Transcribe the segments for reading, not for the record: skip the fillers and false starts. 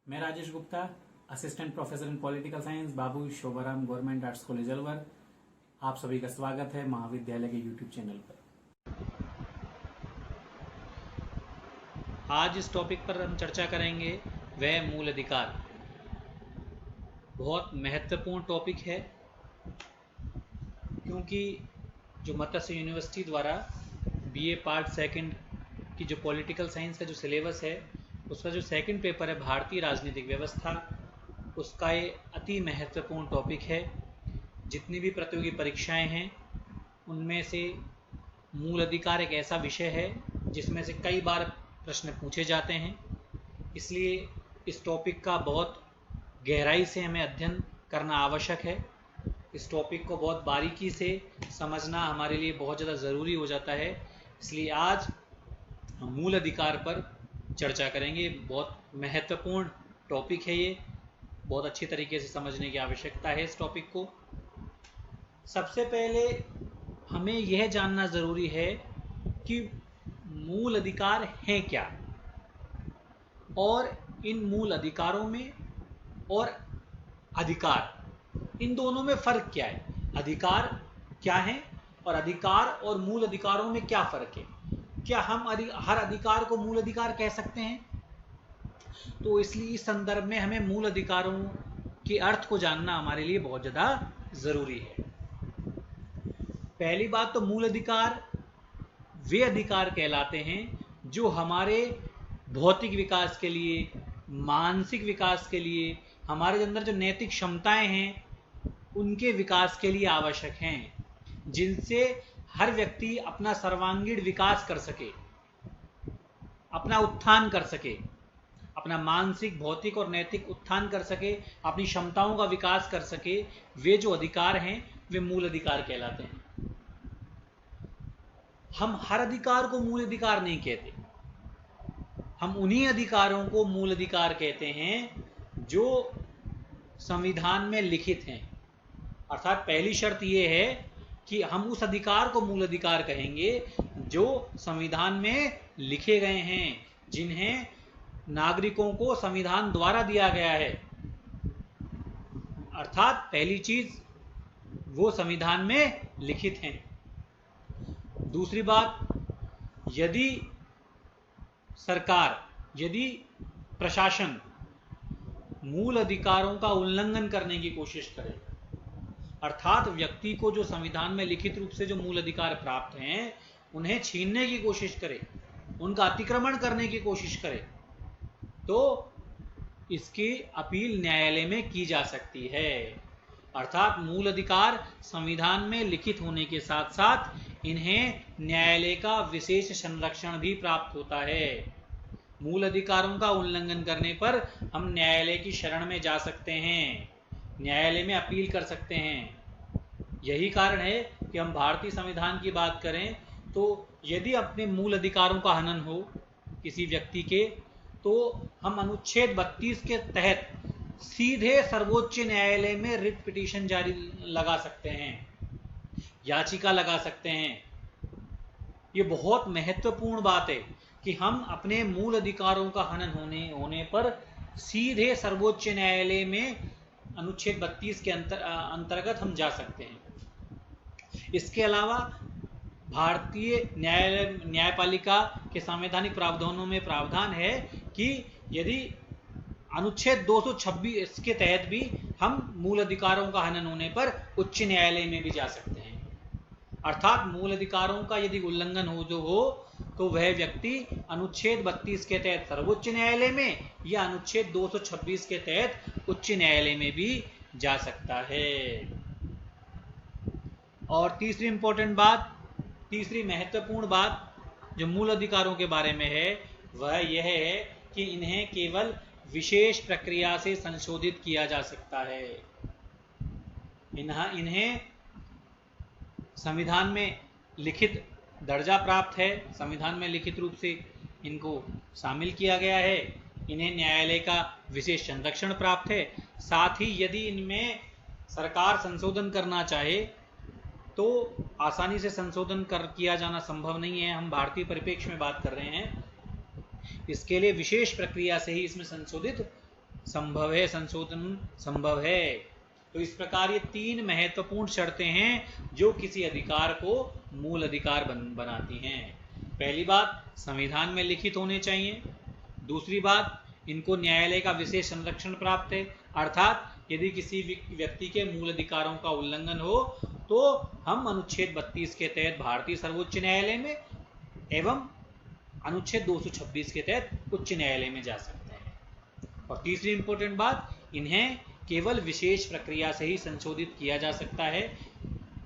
मैं Rajesh Gupta, assistant professor in political science, Babu Shobharam government arts college Alwar. आप सभी का स्वागत है महाविद्यालय के यूट्यूब चैनल पर। आज इस टॉपिक पर हम चर्चा करेंगे वह मूल अधिकार। बहुत महत्वपूर्ण टॉपिक है क्योंकि जो मत्स्य यूनिवर्सिटी द्वारा बीए पार्ट सेकंड की जो पॉलिटिकल साइंस का जो सिलेबस है, उसका जो सेकंड पेपर है भारतीय राजनीतिक व्यवस्था, उसका ये अति महत्वपूर्ण टॉपिक है। जितनी भी प्रतियोगी परीक्षाएं हैं उनमें से मूल अधिकार एक ऐसा विषय है जिसमें से कई बार प्रश्न पूछे जाते हैं। इसलिए इस टॉपिक का बहुत गहराई से हमें अध्ययन करना आवश्यक है। इस टॉपिक को बहुत बारीकी से समझना हमारे लिए बहुत ज़्यादा ज़रूरी हो जाता है। इसलिए आज हम मूल अधिकार पर चर्चा करेंगे। बहुत महत्वपूर्ण टॉपिक है, ये बहुत अच्छी तरीके से समझने की आवश्यकता है इस टॉपिक को। सबसे पहले हमें यह जानना ज़रूरी है कि मूल अधिकार हैं क्या, और इन मूल अधिकारों में और अधिकार, इन दोनों में फ़र्क क्या है। अधिकार क्या है और अधिकार और मूल अधिकारों में क्या फ़र्क है। क्या हम हर अधिकार को मूल अधिकार कह सकते हैं? तो इसलिए इस संदर्भ में हमें मूल अधिकारों के अर्थ को जानना हमारे लिए बहुत ज़्यादा ज़रूरी है। पहली बात तो मूल अधिकार वे अधिकार कहलाते हैं जो हमारे भौतिक विकास के लिए, मानसिक विकास के लिए, हमारे अंदर जो नैतिक क्षमताएं हैं उनके विकास के लिए आवश्यक हैं, जिनसे हर व्यक्ति अपना सर्वांगीण विकास कर सके, अपना उत्थान कर सके, अपना मानसिक, भौतिक और नैतिक उत्थान कर सके, अपनी क्षमताओं का विकास कर सके। वे जो अधिकार हैं वे मूल अधिकार कहलाते हैं। हम हर अधिकार को मूल अधिकार नहीं कहते। हम उन्हीं अधिकारों को मूल अधिकार कहते हैं जो संविधान में लिखित हैं। अर्थात पहली शर्त यह है कि हम उस अधिकार को मूल अधिकार कहेंगे जो संविधान में लिखे गए हैं, जिन्हें नागरिकों को संविधान द्वारा दिया गया है। अर्थात पहली चीज, वो संविधान में लिखित हैं। दूसरी बात, यदि सरकार, यदि प्रशासन मूल अधिकारों का उल्लंघन करने की कोशिश करे, अर्थात व्यक्ति को जो संविधान में लिखित रूप से जो मूल अधिकार प्राप्त हैं उन्हें छीनने की कोशिश करे, उनका अतिक्रमण करने की कोशिश करे, तो इसकी अपील न्यायालय में की जा सकती है। अर्थात मूल अधिकार संविधान में लिखित होने के साथ साथ इन्हें न्यायालय का विशेष संरक्षण भी प्राप्त होता है। मूल अधिकारों का उल्लंघन करने पर हम न्यायालय की शरण में जा सकते हैं, न्यायालय में अपील कर सकते हैं। यही कारण है कि हम भारतीय संविधान की बात करें तो यदि अपने मूल अधिकारों का हनन हो किसी व्यक्ति के, तो हम अनुच्छेद 32 के तहत सीधे सर्वोच्च न्यायालय में रिट पिटीशन जारी लगा सकते हैं, याचिका लगा सकते हैं। ये बहुत महत्वपूर्ण बात है कि हम अपने मूल अधिकारों का हनन होने पर सीधे सर्वोच्च न्यायालय में अनुच्छेद 32 के अंतर्गत हम जा सकते हैं। इसके अलावा भारतीय न्यायपालिका के संवैधानिक प्रावधानों में प्रावधान है कि यदि अनुच्छेद 226 के तहत भी हम मूल अधिकारों का हनन होने पर उच्च न्यायालय में भी जा सकते हैं। अर्थात मूल अधिकारों का यदि उल्लंघन हो तो वह व्यक्ति अनुच्छेद 32 के तहत सर्वोच्च न्यायालय में या अनुच्छेद 226 के तहत उच्च न्यायालय में भी जा सकता है। और तीसरी इंपॉर्टेंट बात, तीसरी महत्वपूर्ण बात जो मूल अधिकारों के बारे में है वह यह है कि इन्हें केवल विशेष प्रक्रिया से संशोधित किया जा सकता है। इन्हें संविधान में लिखित दर्जा प्राप्त है, संविधान में लिखित रूप से इनको शामिल किया गया है, इन्हें न्यायालय का विशेष संरक्षण प्राप्त है। साथ ही यदि इनमें सरकार संशोधन करना चाहे तो आसानी से संशोधन किया जाना संभव नहीं है। हम भारतीय परिप्रेक्ष्य में बात कर रहे हैं। इसके लिए विशेष प्रक्रिया से ही इसमें संशोधित संभव है, संशोधन संभव है। तो इस प्रकार ये 3 महत्वपूर्ण शर्तें हैं जो किसी अधिकार को मूल अधिकार बनाती हैं। पहली बात, संविधान में लिखित होने चाहिए। दूसरी बात, इनको न्यायालय का विशेष संरक्षण प्राप्त है, अर्थात यदि किसी व्यक्ति के मूल अधिकारों का उल्लंघन हो तो हम अनुच्छेद 32 के तहत भारतीय सर्वोच्च न्यायालय में एवं अनुच्छेद 226 के तहत उच्च न्यायालय में जा सकते हैं। और तीसरी इंपॉर्टेंट बात, इन्हें केवल विशेष प्रक्रिया से ही संशोधित किया जा सकता है।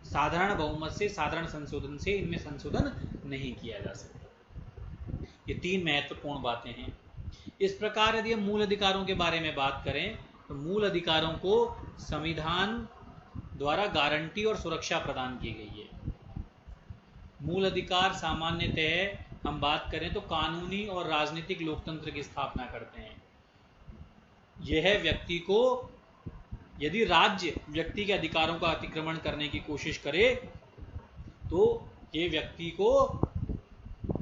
साधारण बहुमत से, साधारण संशोधन से इनमें संशोधन नहीं किया जा सकता। ये 3 महत्वपूर्ण बातें हैं। इस प्रकार यदि हम मूल अधिकारों के बारे में बात करें तो मूल अधिकारों को संविधान द्वारा गारंटी और सुरक्षा प्रदान की गई है। मूल अधिकार सामान्यतः हम बात करें तो कानूनी और राजनीतिक लोकतंत्र की स्थापना करते हैं। यह व्यक्ति को, यदि राज्य व्यक्ति के अधिकारों का अतिक्रमण करने की कोशिश करे तो ये व्यक्ति को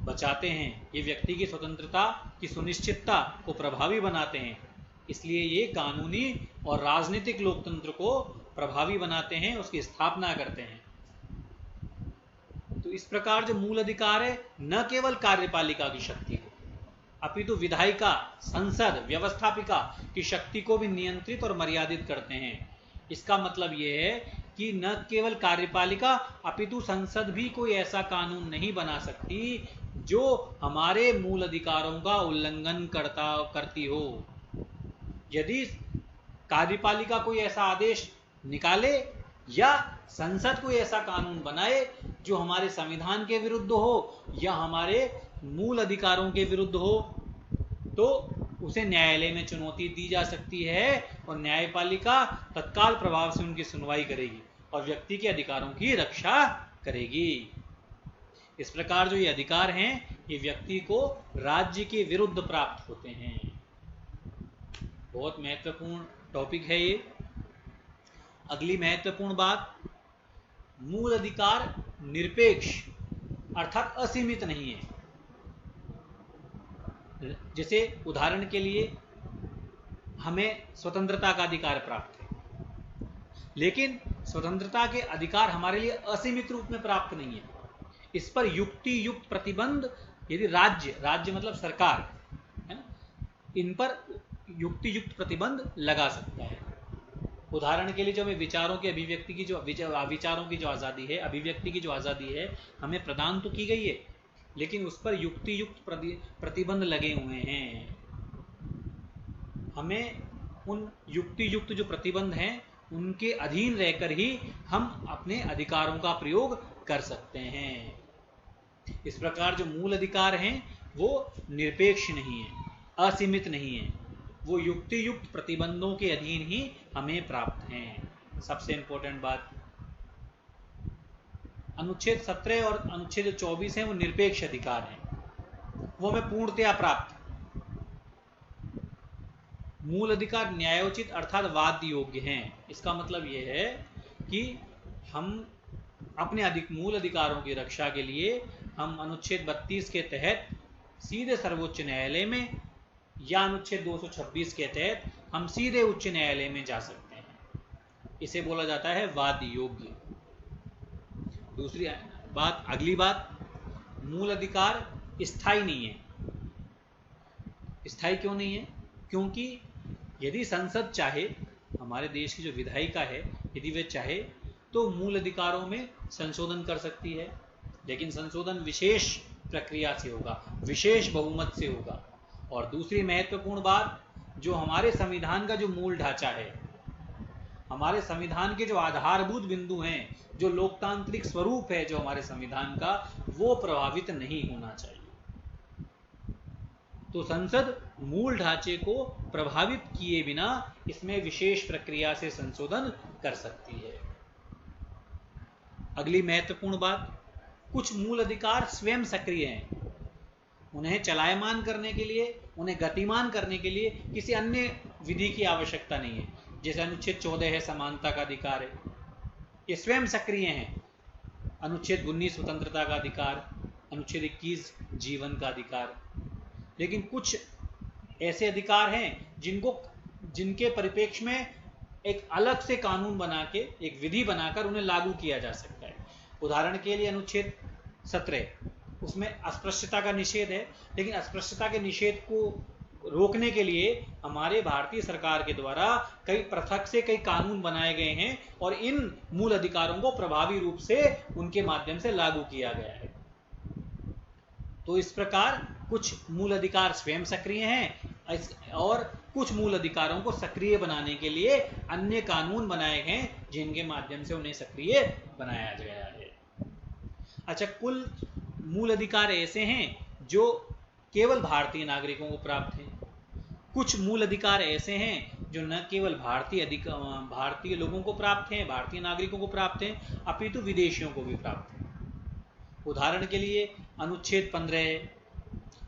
बचाते हैं, ये व्यक्ति की स्वतंत्रता की सुनिश्चितता को प्रभावी बनाते हैं। इसलिए ये कानूनी और राजनीतिक लोकतंत्र को प्रभावी बनाते हैं, उसकी स्थापना करते हैं। तो इस प्रकार जो मूल अधिकार है, न केवल कार्यपालिका की शक्ति को अपितु विधायिका, संसद, व्यवस्थापिका की शक्ति को भी नियंत्रित और मर्यादित करते हैं। इसका मतलब यह है कि न केवल कार्यपालिका अपितु संसद भी कोई ऐसा कानून नहीं बना सकती जो हमारे मूल अधिकारों का उल्लंघन करती हो। यदि कार्यपालिका कोई ऐसा आदेश निकाले या संसद कोई ऐसा कानून बनाए जो हमारे संविधान के विरुद्ध हो या हमारे मूल अधिकारों के विरुद्ध हो, तो उसे न्यायालय में चुनौती दी जा सकती है और न्यायपालिका तत्काल प्रभाव से उनकी सुनवाई करेगी और व्यक्ति के अधिकारों की रक्षा करेगी। इस प्रकार जो ये अधिकार हैं, ये व्यक्ति को राज्य के विरुद्ध प्राप्त होते हैं। बहुत महत्वपूर्ण टॉपिक है ये। अगली महत्वपूर्ण बात, मूल अधिकार निरपेक्ष अर्थात असीमित नहीं है। जैसे उदाहरण के लिए हमें स्वतंत्रता का अधिकार प्राप्त है, लेकिन स्वतंत्रता के अधिकार हमारे लिए असीमित रूप में प्राप्त नहीं है। इस पर युक्ति युक्त प्रतिबंध यदि राज्य मतलब सरकार है ना, इन पर युक्ति युक्त प्रतिबंध लगा सकता है। उदाहरण के लिए जो हमें विचारों की अभिव्यक्ति की विचारों की जो आज़ादी है, अभिव्यक्ति की जो आज़ादी है, हमें प्रदान तो की गई है, लेकिन उस पर युक्ति युक्त प्रतिबंध लगे हुए हैं। हमें उन युक्ति युक्त जो प्रतिबंध हैं उनके अधीन रहकर ही हम अपने अधिकारों का प्रयोग कर सकते हैं। इस प्रकार जो मूल अधिकार हैं वो निरपेक्ष नहीं है, असीमित नहीं है, वो युक्ति युक्त प्रतिबंधों के अधीन ही हमें प्राप्त हैं। सबसे इंपॉर्टेंट बात, अनुच्छेद 17 और अनुच्छेद 24 हैं, वो निरपेक्ष अधिकार हैं, वो हमें पूर्णतया प्राप्त। मूल अधिकार न्यायोचित अर्थात वाद्य योग्य हैं। इसका मतलब यह है कि हम अपने मूल अधिकारों की रक्षा के लिए हम अनुच्छेद 32 के तहत सीधे सर्वोच्च न्यायालय में या अनुच्छेद 226 के तहत हम सीधे उच्च न्यायालय में जा सकते हैं। इसे बोला जाता है वाद्य योग्य। दूसरी बात, अगली बात, मूल अधिकार स्थायी नहीं है। स्थायी क्यों नहीं है? क्योंकि यदि संसद चाहे, हमारे देश की जो विधायिका है, यदि वे चाहे तो मूल अधिकारों में संशोधन कर सकती है, लेकिन संशोधन विशेष प्रक्रिया से होगा, विशेष बहुमत से होगा। और दूसरी महत्वपूर्ण बात, जो हमारे संविधान का जो मूल ढांचा है, हमारे संविधान के जो आधारभूत बिंदु हैं, जो लोकतांत्रिक स्वरूप है जो हमारे संविधान का, वो प्रभावित नहीं होना चाहिए। तो संसद मूल ढांचे को प्रभावित किए बिना इसमें विशेष प्रक्रिया से संशोधन कर सकती है। अगली महत्वपूर्ण बात, कुछ मूल अधिकार स्वयं सक्रिय हैं। उन्हें चलायमान करने के लिए, उन्हें गतिमान करने के लिए किसी अन्य विधि की आवश्यकता नहीं है। जैसे अनुच्छेद 14 है, समानता का अधिकार है, ये स्वयं सक्रिय हैं। अनुच्छेद 19 स्वतंत्रता का अधिकार, अनुच्छेद 21 जीवन का अधिकार। लेकिन कुछ ऐसे अधिकार हैं जिनको जिनके परिप्रेक्ष्य में एक अलग से कानून बना के, एक विधि बनाकर उन्हें लागू किया जा सकता है। उदाहरण के लिए अनुच्छेद 17, उसमें अस्पृश्यता का निषेध है, लेकिन अस्पृश्यता के निषेध को रोकने के लिए हमारे भारतीय सरकार के द्वारा कई पृथक से कई कानून बनाए गए हैं और इन मूल अधिकारों को प्रभावी रूप से उनके माध्यम से लागू किया गया है। तो इस प्रकार कुछ मूल अधिकार स्वयं सक्रिय हैं और कुछ मूल अधिकारों को सक्रिय बनाने के लिए अन्य कानून बनाए गए जिनके माध्यम से उन्हें सक्रिय बनाया गया है। अच्छा, कुल मूल अधिकार ऐसे हैं जो केवल भारतीय नागरिकों को प्राप्त हैं। कुछ मूल अधिकार ऐसे हैं जो न केवल भारतीय लोगों को प्राप्त हैं, भारतीय नागरिकों को प्राप्त हैं, अपितु विदेशियों को भी प्राप्त हैं। उदाहरण के लिए अनुच्छेद 15,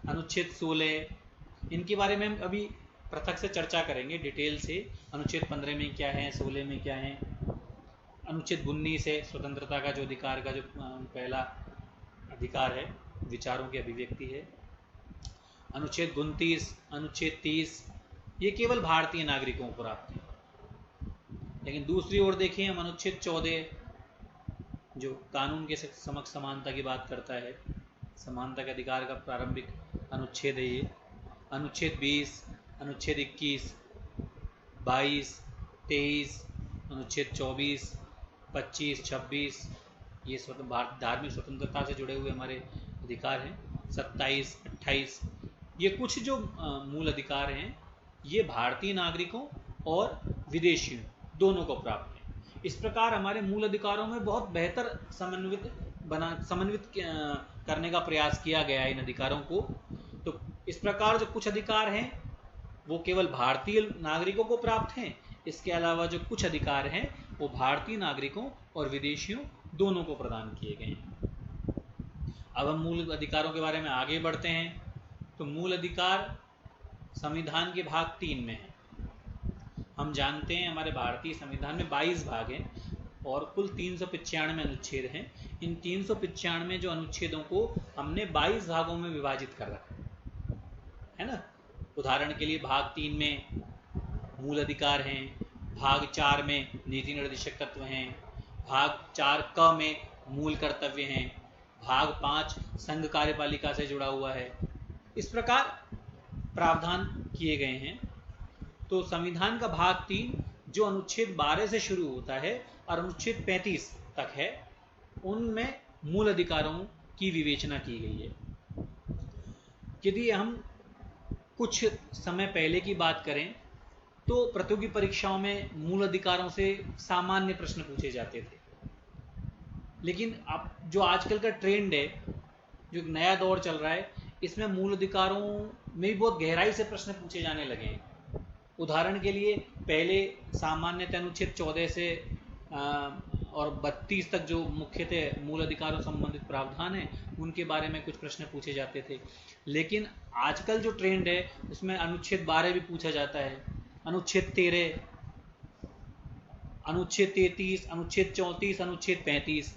अनुच्छेद 16, इनके बारे में हम अभी पृथक से चर्चा करेंगे डिटेल से। अनुच्छेद 15 में क्या है, 16 में क्या है। अनुच्छेद 19 है स्वतंत्रता का जो अधिकार का जो पहला अधिकार है, विचारों की अभिव्यक्ति है। अनुच्छेद 29, अनुच्छेद 30, ये केवल भारतीय नागरिकों को प्राप्त है। लेकिन दूसरी ओर देखिए हम अनुच्छेद 14 जो कानून के समक्ष समानता की बात करता है, समानता के अधिकार का प्रारंभिक अनुच्छेद है ये। अनुच्छेद 20, अनुच्छेद 21, 22, 23, अनुच्छेद 24, 25, 26, ये धार्मिक स्वतंत्रता से जुड़े हुए हमारे अधिकार हैं। 27, 28, ये कुछ जो मूल अधिकार हैं ये भारतीय नागरिकों और विदेशियों दोनों को प्राप्त हैं। इस प्रकार हमारे मूल अधिकारों में बहुत बेहतर समन्वित करने का प्रयास किया गया है इन अधिकारों को। तो इस प्रकार जो कुछ अधिकार हैं वो केवल भारतीय नागरिकों को प्राप्त हैं, इसके अलावा जो कुछ अधिकार हैं वो भारतीय नागरिकों और विदेशियों दोनों को प्रदान किए गए हैं। अब हम मूल अधिकारों के बारे में आगे बढ़ते हैं। तो मूल अधिकार संविधान के भाग 3 में है। हम जानते हैं हमारे भारतीय संविधान में 22 भाग हैं और कुल 395 अनुच्छेद हैं। इन 395 जो अनुच्छेदों को हमने 22 भागों में विभाजित कर रखा है ना। उदाहरण के लिए भाग 3 में मूल अधिकार हैं, भाग 4 में नीति निर्देशक तत्व हैं, भाग 4 क में मूल कर्तव्य हैं, भाग 5 संघ कार्यपालिका से जुड़ा हुआ है। इस प्रकार प्रावधान किए गए हैं। तो संविधान का भाग 3 जो अनुच्छेद 12 से शुरू होता है और अनुच्छेद 35 तक है, उनमें मूल अधिकारों की विवेचना की गई है। यदि हम कुछ समय पहले की बात करें तो प्रतियोगी परीक्षाओं में मूल अधिकारों से सामान्य प्रश्न पूछे जाते थे, लेकिन अब जो आजकल का ट्रेंड है, जो एक नया दौर चल रहा है, इसमें मूल अधिकारों में भी बहुत गहराई से प्रश्न पूछे जाने लगे हैं। उदाहरण के लिए पहले सामान्यतः अनुच्छेद 14 से और 32 तक जो मुख्यतः मूल अधिकारों संबंधित प्रावधान है उनके बारे में कुछ प्रश्न पूछे जाते थे, लेकिन आजकल जो ट्रेंड है उसमें अनुच्छेद 12 भी पूछा जाता है, अनुच्छेद 13, अनुच्छेद 33, अनुच्छेद 34, अनुच्छेद 35।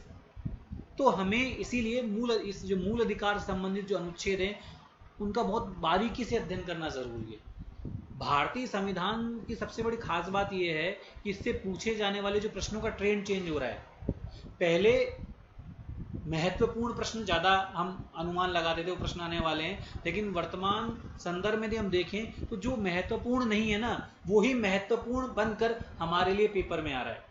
तो हमें इसीलिए इस जो मूल अधिकार संबंधित जो अनुच्छेद हैं उनका बहुत बारीकी से अध्ययन करना जरूरी है। भारतीय संविधान की सबसे बड़ी खास बात यह है कि इससे पूछे जाने वाले जो प्रश्नों का ट्रेंड चेंज हो रहा है। पहले महत्वपूर्ण प्रश्न ज़्यादा हम अनुमान लगाते थे वो प्रश्न आने वाले हैं, लेकिन वर्तमान संदर्भ में यदि हम देखें तो जो महत्वपूर्ण नहीं है ना वो ही महत्वपूर्ण बनकर हमारे लिए पेपर में आ रहा है।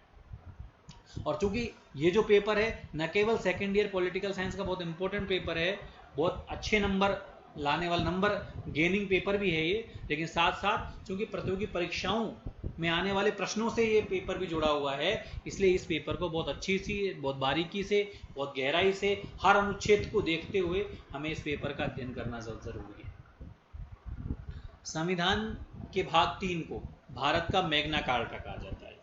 और चूंकि ये जो पेपर है न केवल सेकेंड ईयर पॉलिटिकल साइंस का बहुत इंपॉर्टेंट पेपर है, बहुत अच्छे नंबर लाने वाला नंबर गेनिंग पेपर भी है ये, लेकिन साथ साथ चूंकि प्रतियोगी परीक्षाओं में आने वाले प्रश्नों से ये पेपर भी जुड़ा हुआ है, इसलिए इस पेपर को बहुत अच्छी सी, बहुत बारीकी से, बहुत गहराई से हर अनुच्छेद को देखते हुए हमें इस पेपर का अध्ययन करना जरूरी है। संविधान के भाग 3 को भारत का मैग्ना कार्टा कहा जाता है।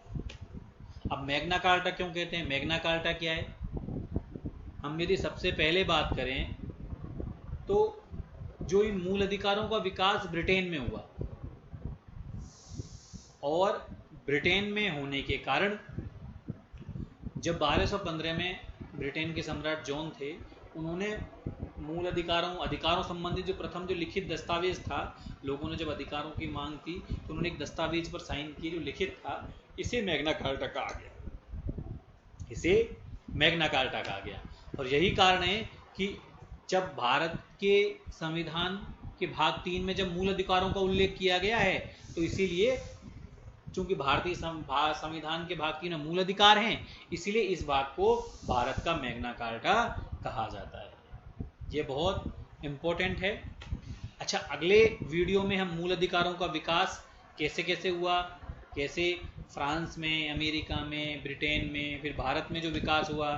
अब मैग्ना कार्टा क्यों कहते हैं, मैग्ना कार्टा क्या है? हम यदि सबसे पहले बात करें तो जो इन मूल अधिकारों का विकास ब्रिटेन में हुआ और ब्रिटेन में होने के कारण जब 1215 में ब्रिटेन के सम्राट जॉन थे, उन्होंने मूल अधिकारों संबंधित जो प्रथम जो लिखित दस्तावेज था, लोगों ने जब अधिकारों की मांग की तो उन्होंने एक दस्तावेज पर साइन किए जो लिखित था, इसे मैग्ना कार्टा कहा गया, इसे मैग्ना कार्टा कहा गया। और यही कारण है कि जब भारत के संविधान के भाग 3 में जब मूल अधिकारों का उल्लेख किया गया है तो इसीलिए, चूंकि भारतीय संविधान के भाग 3 में मूल अधिकार हैं, इसीलिए इस भाग को भारत का मैग्ना कार्टा कहा जाता है। ये बहुत इंपॉर्टेंट है। अच्छा, अगले वीडियो में हम मूल अधिकारों का विकास कैसे कैसे हुआ, कैसे फ्रांस में, अमेरिका में, ब्रिटेन में, फिर भारत में जो विकास हुआ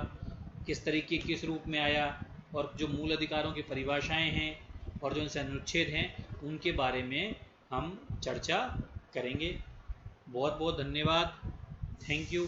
किस तरीके किस रूप में आया, और जो मूल अधिकारों की परिभाषाएं हैं और जो उनसे अनुच्छेद हैं उनके बारे में हम चर्चा करेंगे। बहुत बहुत धन्यवाद। Thank you.